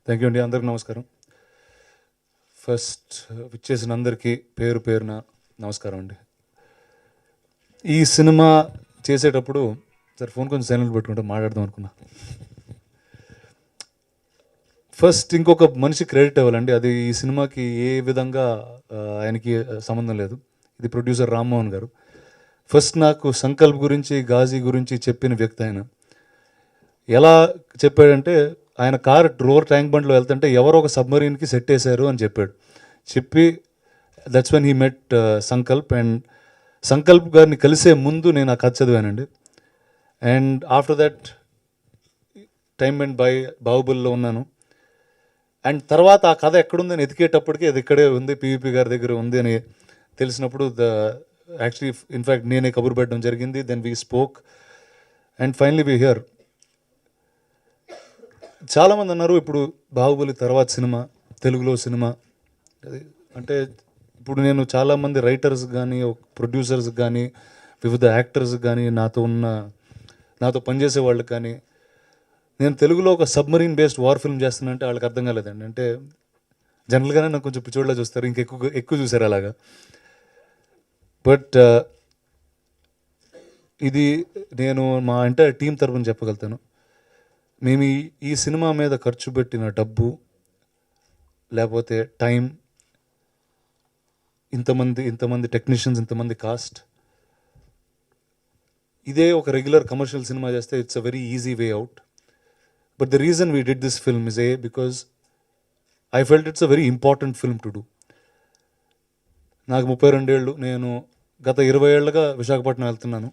Thank you అండి. అందరికి నమస్కారం. ఫస్ట్ విచ్చేసిన అందరికీ పేరు పేరున నమస్కారం అండి. ఈ సినిమా చేసేటప్పుడు సరే ఫోన్ కొంచెం సైలెంట్ పెట్టుకుంటే మాట్లాడదాం అనుకున్నా. ఫస్ట్ ఇంకొక మనిషి క్రెడిట్ ఇవ్వాలండి. అది ఈ సినిమాకి ఏ విధంగా ఆయనకి సంబంధం లేదు. ఇది ప్రొడ్యూసర్ రామ్మోహన్ గారు. ఫస్ట్ నాకు సంకల్ప్ గురించి, గాజీ గురించి చెప్పిన వ్యక్తి ఆయన. ఎలా చెప్పాడంటే, ఆయన కార్ రోవర్ ట్యాంక్ బండ్లో వెళ్తుంటే ఎవరో ఒక సబ్మరీన్కి సెట్ వేశారు అని చెప్పాడు. చెప్పి that's when he met Sankalp. And Sankalp గారిని కలిసే ముందు నేను ఆ కథ చదివానండి. And after that time and బాహుబలిలో ఉన్నాను. అండ్ తర్వాత ఆ కథ ఎక్కడుందని ఎతికేటప్పటికి అది ఇక్కడే ఉంది, పీవీపీ గారి దగ్గర ఉంది అని తెలిసినప్పుడు యాక్చువల్లీ ఇన్ఫ్యాక్ట్ నేనే కబురు పెట్టడం జరిగింది. Then we spoke and finally we here. చాలామంది అన్నారు ఇప్పుడు బాహుబలి తర్వాత సినిమా, తెలుగులో సినిమా అంటే ఇప్పుడు నేను చాలామంది రైటర్స్ కానీ ప్రొడ్యూసర్స్ కానీ వివిధ యాక్టర్స్ కానీ నాతో పనిచేసే వాళ్ళకి కానీ నేను తెలుగులో ఒక సబ్మరీన్ బేస్డ్ వార్ ఫిల్మ్ చేస్తున్నా వాళ్ళకి అర్థం కాలేదండి. అంటే జనరల్గానే నాకు కొంచెం పిచ్చోళ్ళ చూస్తారు, ఎక్కువ చూసారు అలాగా. బట్ ఇది నేను మా ఎంటైర్ టీం తరపున చెప్పగలుగుతాను. మేము ఈ సినిమా మీద ఖర్చు పెట్టిన డబ్బు, లేకపోతే టైం, ఇంతమంది టెక్నీషియన్స్, ఇంతమంది కాస్ట్, ఇదే ఒక రెగ్యులర్ కమర్షియల్ సినిమా చేస్తే it's a very easy way out. But the reason we did this film is because I felt it's a very important film to do. నాకు 32 ఏళ్ళు, నేను గత 20 ఏళ్ళుగా విశాఖపట్నం వెళ్తున్నాను.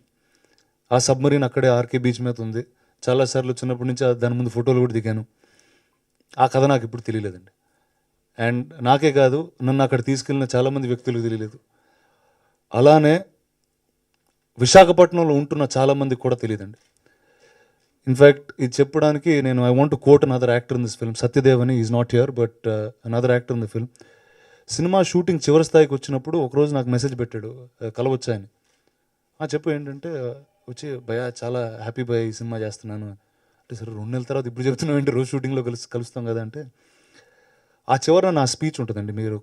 ఆ సబ్మరీన్ అక్కడే ఆర్కే బీచ్ మీద ఉంది. చాలాసార్లు చిన్నప్పటి నుంచి దాని ముందు ఫోటోలు కూడా దిగాను. ఆ కథ నాకు ఇప్పుడు తెలియలేదండి. అండ్ నాకే కాదు, నన్ను అక్కడ తీసుకెళ్ళిన చాలామంది వ్యక్తులకు తెలియలేదు. అలానే విశాఖపట్నంలో ఉంటున్న చాలామందికి కూడా తెలియదండి. ఇన్ఫ్యాక్ట్ ఇది చెప్పడానికి నేను I want to quote another actor in this film. Satyadev అని, is not here but another actor in the film. Cinema shooting చివరి స్థాయికి వచ్చినప్పుడు ఒకరోజు నాకు మెసేజ్ పెట్టాడు, కలవచ్చా అని. చెప్పు ఏంటంటే, వచ్చి భయ చాలా హ్యాపీ భయ ఈ సినిమా చేస్తున్నాను అంటే, సరే 2 నెలల తర్వాత ఇప్పుడు చెప్తున్నావు ఏంటి, రోజు షూటింగ్లో కలుస్తాం కదా అంటే, ఆ చివర నా స్పీచ్ ఉంటుందండి. మీరు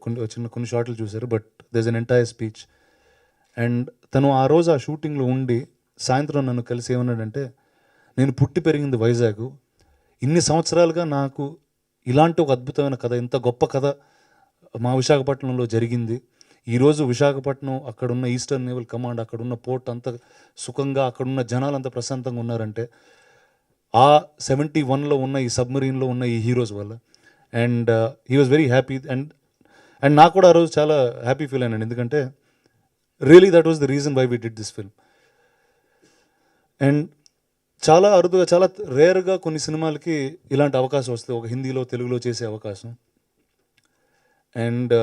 కొన్ని షార్ట్లు చూశారు, but there is an entire speech. And తను ఆ రోజు ఆ షూటింగ్లో ఉండి సాయంత్రం నన్ను కలిసి ఏమన్నాడంటే, నేను పుట్టి పెరిగింది వైజాగ్, ఇన్ని సంవత్సరాలుగా నాకు ఇలాంటి ఒక అద్భుతమైన కథ, ఇంత గొప్ప కథ మా విశాఖపట్నంలో జరిగింది. ఈరోజు విశాఖపట్నం, అక్కడున్న ఈస్టర్న్ నేవల్ కమాండ్, అక్కడున్న పోర్ట్ అంత సుఖంగా, అక్కడున్న జనాలు అంత ప్రశాంతంగా ఉన్నారంటే ఆ 71లో ఉన్న ఈ సబ్మరీన్లో ఉన్న ఈ హీరోస్ వల్ల. And he was very happy. And నాకు కూడా ఆ రోజు చాలా హ్యాపీ ఫీల్ అయినాను, ఎందుకంటే really that was the reason why we did this film. And చాలా అరుదుగా, చాలా రేర్గా కొన్ని సినిమాలకి ఇలాంటి అవకాశం వస్తుంది, ఒక హిందీలో తెలుగులో చేసే అవకాశం. అండ్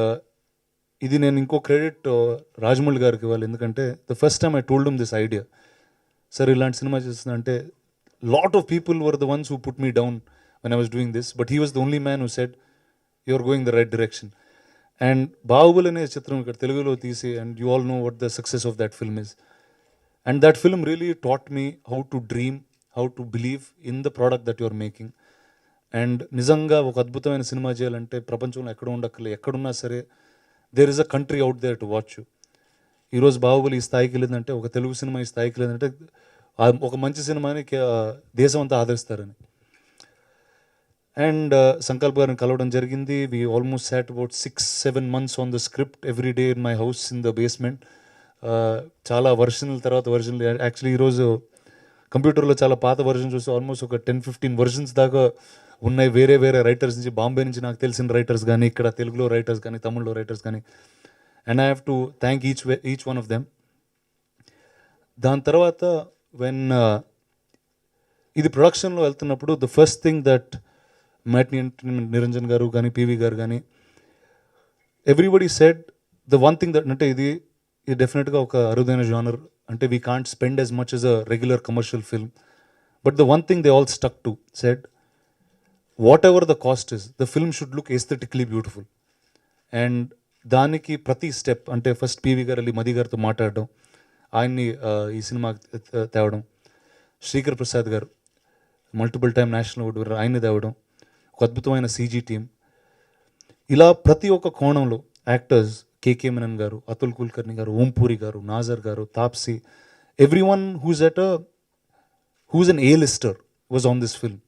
ఇది నేను ఇంకో క్రెడిట్ రాజమౌళి గారికి ఇవ్వాలి, ఎందుకంటే the first time I told him this idea. Sir ఇలాంటి సినిమా చేస్తున్నా అంటే, lot of people were the ones who put me down when I was doing this, but he was the only man who said you are going the right direction. And Baahubali అనే చిత్రం ఇక్కడ తెలుగులో తీసి, and you all know what the success of that film is. And that film really taught me how to dream, how to believe in the product that you are making. And నిజంగా ఒక అద్భుతమైన cinema చేయాలంటే ప్రపంచంలో ఎక్కడున్నా సరే there is a country out there to watch you. ఈరోజు బాహుబలి ఈ స్థాయికి లేదంటే, ఒక తెలుగు సినిమా ఈ స్థాయికి లేదంటే, ఒక మంచి సినిమాని దేశం అంతా ఆదరిస్తారని. అండ్ సంకల్ప్ గారిని కలవడం జరిగింది. We almost sat about 6-7 months on the script every day in my house in the basement. చాలా వర్షన్ల తర్వాత వర్షన్లు. యాక్చువల్లీ ఈరోజు కంప్యూటర్లో చాలా పాత వర్షన్ చూస్తే ఆల్మోస్ట్ ఒక 10-15 వర్షన్స్ దాకా ఉన్నాయి. వేరే రైటర్స్ నుంచి, బాంబే నుంచి నాకు తెలిసిన రైటర్స్ కానీ, ఇక్కడ తెలుగులో రైటర్స్ కానీ, తమిళ్లో రైటర్స్ కానీ. And I have to thank each one of them. దాని తర్వాత వెన్ ఇది ప్రొడక్షన్లో వెళ్తున్నప్పుడు the first thing that matinee Niranjan గారు కానీ, పీవీ గారు కానీ, everybody said the one thing that, అంటే ఇది డెఫినెట్గా ఒక అరుదైన జానర్, అంటే we can't spend as much as a regular commercial film. But the one thing they all stuck to said, what ever the cost is, the film should look aesthetically beautiful. And దానికి ప్రతి step, అంటే first PV గారు వెళ్ళి మది గారితో మాట్లాడడం, ఆయన్ని ఈ సినిమా తేవడం, శ్రీకర్ ప్రసాద్ గారు multiple time national award winner, ఆయన్ని తేవడం, ఒక అద్భుతమైన సీజీ టీం, ఇలా ప్రతి ఒక్క కోణంలో యాక్టర్స్, కేకే మెనన్ గారు, అతుల్ కుల్కర్ని గారు, ఓంపూరి గారు, నాజర్ గారు, Taapsee, every one whose an A Lister was on this film.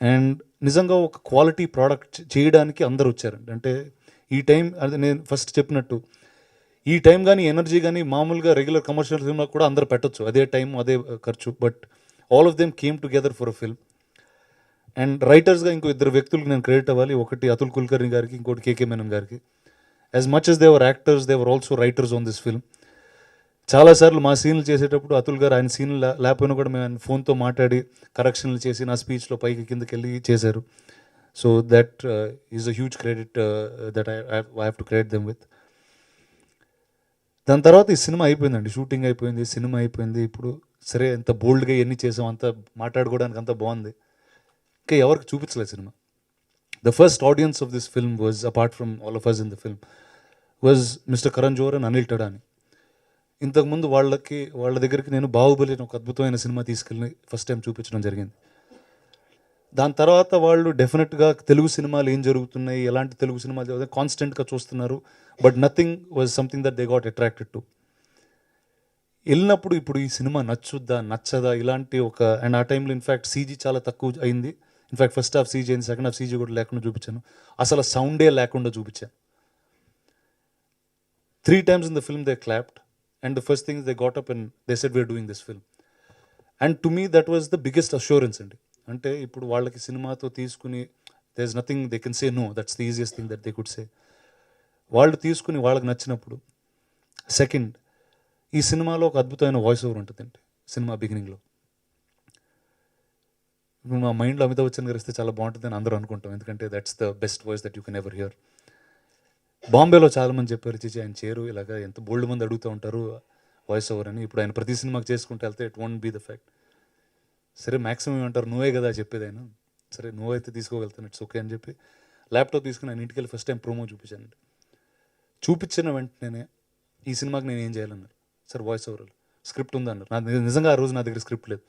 And నిజంగా ఒక క్వాలిటీ ప్రోడక్ట్ చేయడానికి అందరు వచ్చారండి. అంటే ఈ టైం, అది నేను ఫస్ట్ చెప్పినట్టు, ఈ టైం కానీ ఎనర్జీ కానీ మామూలుగా రెగ్యులర్ కమర్షియల్ ఫిల్మ్లో కూడా అందరు పెట్టొచ్చు, అదే టైం అదే ఖర్చు. But all of them came together for a film. And రైటర్స్గా ఇంకో ఇద్దరు వ్యక్తులకు నేను క్రెడిట్ అవ్వాలి. ఒకటి అతుల్ కుల్కర్ని గారికి, ఇంకోటి కేకే మెనన్ గారికి. As much as they were actors, they were also writers on this film. చాలాసార్లు మా సీన్లు చేసేటప్పుడు అతుల్ గారు ఆయన సీన్లు లేకపోయినా కూడా మేము ఆయన ఫోన్తో మాట్లాడి కరెక్షన్లు చేసి నా స్పీచ్లో పైకి కిందకి వెళ్ళి చేశారు. So that is a huge credit that I have to credit them with. దాని తర్వాత ఈ సినిమా అయిపోయిందండి, షూటింగ్ అయిపోయింది, సినిమా అయిపోయింది. ఇప్పుడు సరే ఎంత బోల్డ్గా ఎన్ని చేసాం, అంత మాట్లాడుకోవడానికి అంత బాగుంది. ఇంకా ఎవరికి చూపించలేదు cinema. The first audience of this film was, apart from all of us in the film, was mister Karan Johar and Anil Thadani. ఇంతకుముందు వాళ్ళ దగ్గరికి నేను బాహుబలి అని ఒక అద్భుతమైన సినిమా తీసుకెళ్ళి ఫస్ట్ టైం చూపించడం జరిగింది. దాని తర్వాత వాళ్ళు డెఫినెట్గా తెలుగు సినిమాలు ఏం జరుగుతున్నాయి, ఎలాంటి తెలుగు సినిమాలు కాన్స్టెంట్గా చూస్తున్నారు. But nothing was something that they got attracted to. వెళ్ళినప్పుడు ఇప్పుడు ఈ సినిమా నచ్చుద్దా నచ్చదా ఇలాంటి ఒక, అండ్ ఆ టైంలో ఇన్ఫ్యాక్ట్ సీజీ చాలా తక్కువ అయింది. ఇన్ఫ్యాక్ట్ ఫస్ట్ హాఫ్ సీజీ అయింది, సెకండ్ హాఫ్ సీజీ కూడా లేకుండా చూపించాను. అసలు సౌండే లేకుండా చూపించాను. 3 times in the film they clapped, and the first thing they got up and they said we're doing this film. And to me that was the biggest assurance అండి. అంటే ఇప్పుడు వాళ్ళకి సినిమాతో తీసుకుని there's nothing they can say no, that's the easiest thing that they could say. వాళ్ళు తీసుకుని వాళ్ళకి నచ్చినప్పుడు, సెకండ్, ఈ సినిమాలో ఒక అద్భుతమైన వాయిస్ ఓవర్ ఉంటుందండి సినిమా బిగినింగ్లో. ఇప్పుడు మా మైండ్లో అమితాబ్ బచ్చన్ గారు ఇస్తే చాలా బాగుంటుందని అందరూ అనుకుంటాం, ఎందుకంటే that's the best voice that you can ever here. బాంబేలో చాలామంది చెప్పారు, చిచి ఆయన చేరు ఇలాగా ఎంత బోల్డ్ మంది అడుగుతూ ఉంటారు వాయిస్ ఓవర్ అని. ఇప్పుడు ఆయన ప్రతి సినిమాకి చేసుకుంటే వెళ్తే it won't be the fact. సరే మ్యాక్సిమం ఏమంటారు, నువ్వే కదా చెప్పేది ఆయన, సరే నువ్వైతే తీసుకోగలుగుతాను, ఇట్స్ ఓకే అని చెప్పి ల్యాప్టాప్ తీసుకుని ఆయన ఇంటికి వెళ్ళి ఫస్ట్ టైం ప్రోమో చూపించానండి. చూపించిన వెంటనే ఈ సినిమాకి నేను ఏం చేయాలన్నారు. సార్ వాయిస్ ఓవర్ స్క్రిప్ట్ ఉందన్నారు. నిజంగా ఆ రోజు నా దగ్గర స్క్రిప్ట్ లేదు.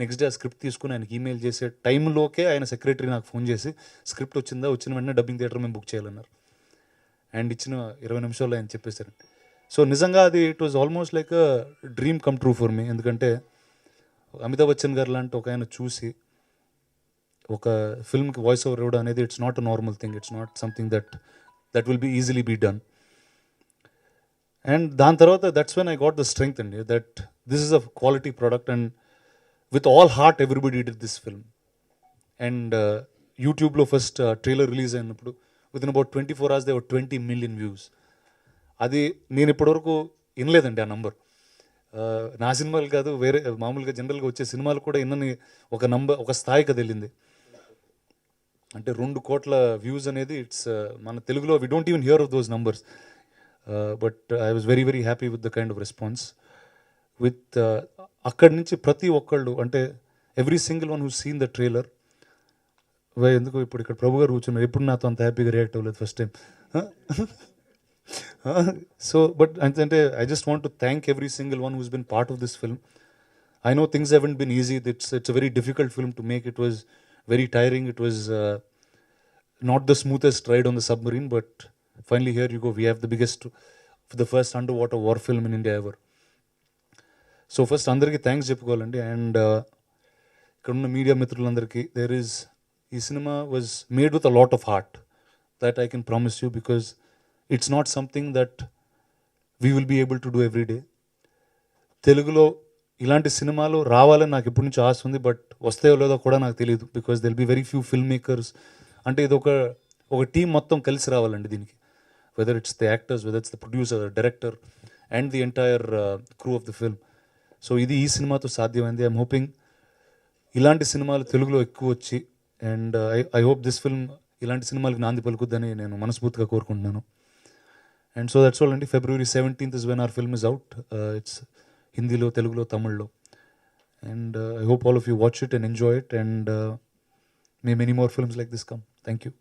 నెక్స్ట్ డే ఆ స్క్రిప్ట్ తీసుకుని ఆయనకి ఈమెయిల్ చేసే టైంలోకే ఆయన సెక్రటరీ నాకు ఫోన్ చేసి స్క్రిప్ట్ వచ్చిందా, వచ్చిన వెంటనే డబ్బింగ్ థియేటర్ మేము బుక్ చేయాలన్నారు. అండ్ ఇచ్చిన 20 నిమిషాల్లో ఆయన చెప్పేశారండి. సో నిజంగా అది it was almost like a dream come true for me. ఎందుకంటే అమితాబ్ బచ్చన్ గారు లాంటి ఒక ఆయన చూసి ఒక ఫిల్మ్కి వాయిస్ ఓవర్ ఇవ్వడం అనేది it's not a normal thing, it's not something that will be easily be done. And దాని తర్వాత that's when I got the strength అండి, that this is a quality product and with all heart everybody did this film. And యూట్యూబ్లో first trailer release అయినప్పుడు within about 24 hours there were 20 million views. అది నేను ఇప్పటివరకు వినలేదండి ఆ number. నా సినిమాలు కాదు, వేరే మామూలుగా జనరల్గా వచ్చే సినిమాలు కూడా విన్నని ఒక స్థాయికి వెళ్ళింది. అంటే 2 కోట్ల వ్యూస్ అనేది ఇట్స్ మన తెలుగులో we don't even hear of those numbers. But I was very very happy with the kind of response. With అక్కడి నుంచి ప్రతి ఒక్కళ్ళు, అంటే every single one who seen the trailer, ఎందుకు ఇప్పుడు ఇక్కడ ప్రభు గారు కూర్చున్నారు, ఎప్పుడు నాతో అంత హ్యాపీగా రియాక్ట్ అవ్వలేదు ఫస్ట్ టైం. సో బట్ అంటే I just want to thank every single one who's been part of this film. I know things haven't been easy, it's a very difficult film to make. It was very tiring, it was not the smoothest ride on the submarine, but finally here you go, we have the biggest, the first under water war film in India ever. So first అందరికీ thanks చెప్పుకోవాలండి. And ఇక్కడ ఉన్న media మిత్రులందరికీ, ఈ cinema was made with a lot of heart, that I can promise you, because it's not something that we will be able to do every day. తెలుగులో ఇలాంటి సినిమాలు రావాలని నాకు ఎప్పటి నుంచో ఆశ ఉంది, బట్ వస్తాయో లేదో కూడా నాకు తెలియదు, because there'll be very few film makers. అంటే ఇది ఒక టీం మొత్తం కలిసి రావాలండి దీనికి, whether it's the actors, whether it's the producer, director and the entire crew of the film. So ఇది ఈ సినిమాతో సాధ్యమైంది. ఐఎమ్ హోపింగ్ ఇలాంటి సినిమాలు తెలుగులో ఎక్కువ వచ్చి, and I hope this film ఇలాంటి సినిమాలకు నాంది పలుకుద్దని నేను మనస్ఫూర్తిగా కోరుకుంటున్నాను. అండ్ సో దట్స్ ఆల్ అండి. February 17th is when our film is out. It's హిందీలో, తెలుగులో, తమిళ్లో. And I hope all of you watch it and enjoy it, and may many more films like this come. Thank you.